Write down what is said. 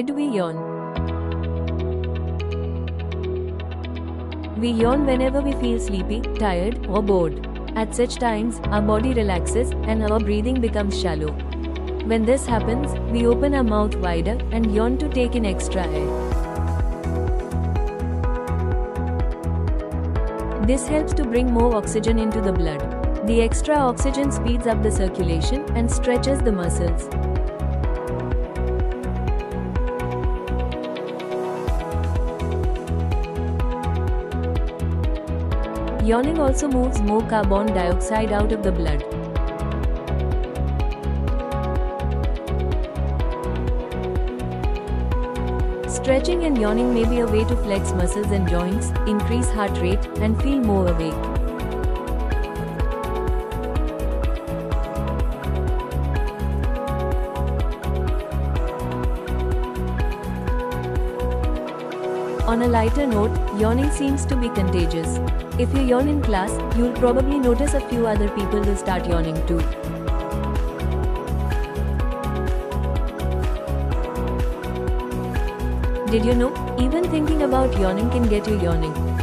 Why do we yawn? We yawn whenever we feel sleepy, tired, or bored. At such times, our body relaxes and our breathing becomes shallow. When this happens, we open our mouth wider and yawn to take in extra air. This helps to bring more oxygen into the blood. The extra oxygen speeds up the circulation and stretches the muscles. Yawning also moves more carbon dioxide out of the blood. Stretching and yawning may be a way to flex muscles and joints, increase heart rate, and feel more awake. On a lighter note, yawning seems to be contagious. If you yawn in class, you'll probably notice a few other people will start yawning too. Did you know, even thinking about yawning can get you yawning?